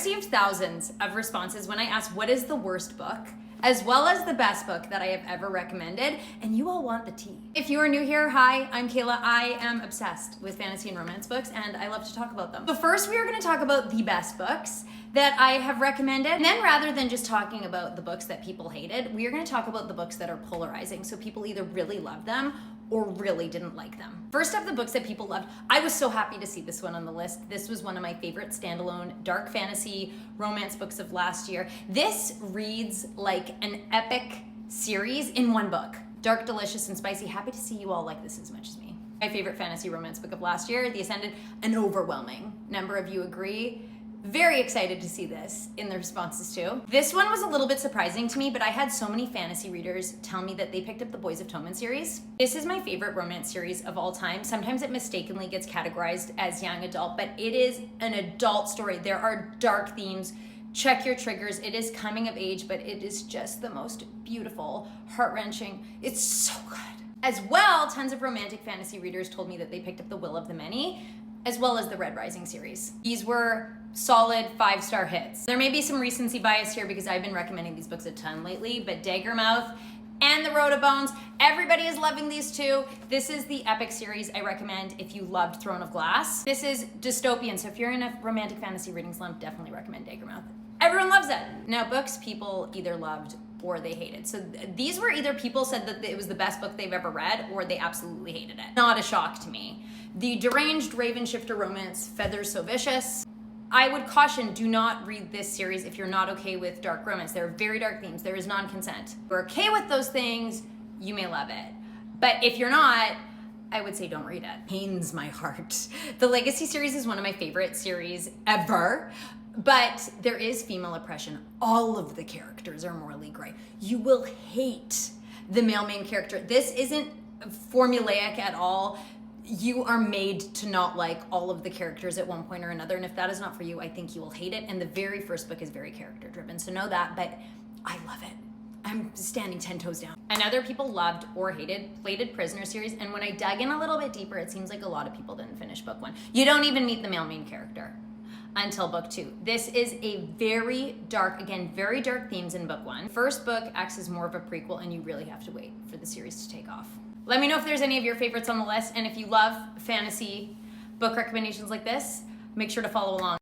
received thousands of responses when I asked what is the worst book, as well as the best book that I have ever recommended, and you all want the tea. If you are new here, hi, I'm Kayla. I am obsessed with fantasy and romance books, and I love to talk about them. So first, we are gonna talk about the best books that I have recommended. And then rather than just talking about the books that people hated, we are gonna talk about the books that are polarizing, so people either really love them or really didn't like them. First up, the books that people loved. I was so happy to see this one on the list. This was one of my favorite standalone dark fantasy romance books of last year. This reads like an epic series in one book. Dark, delicious, and spicy. Happy to see you all like this as much as me. My favorite fantasy romance book of last year, The Ascendant. An overwhelming number of you agree. Very excited to see this in the responses too. This one was a little bit surprising to me, but I had so many fantasy readers tell me that they picked up the Boys of Tommen series. This is my favorite romance series of all time. Sometimes it mistakenly gets categorized as young adult, but it is an adult story. There are dark themes. Check your triggers. It is coming of age, but it is just the most beautiful, heart-wrenching. It's so good. As well, tons of romantic fantasy readers told me that they picked up The Will of the Many, as well as the Red Rising series. These were solid 5-star hits. There may be some recency bias here because I've been recommending these books a ton lately, but Daggermouth and The Road of Bones, everybody is loving these two. This is the epic series I recommend if you loved Throne of Glass. This is dystopian, so if you're in a romantic fantasy reading slump, definitely recommend Daggermouth. Everyone loves it. Now, books people either loved or they hated. So these were either people said that it was the best book they've ever read or they absolutely hated it. Not a shock to me. The Deranged Ravenshifter romance, Feathers So Vicious. I would caution, do not read this series if you're not okay with dark romance. There are very dark themes. There is non-consent. If you're okay with those things, you may love it. But if you're not, I would say don't read it. Pains my heart. The Legacy series is one of my favorite series ever. But there is female oppression. All of the characters are morally gray. You will hate the male main character. This isn't formulaic at all. You are made to not like all of the characters at one point or another. And if that is not for you, I think you will hate it. And the very first book is very character driven. So know that, but I love it. I'm standing 10 toes down. Another people loved or hated Plated Prisoner series. And when I dug in a little bit deeper, it seems like a lot of people didn't finish book 1. You don't even meet the male main character until book 2. This is a very dark, again, very dark themes in book 1. First book acts as more of a prequel and you really have to wait for the series to take off. Let me know if there's any of your favorites on the list, and if you love fantasy book recommendations like this, make sure to follow along.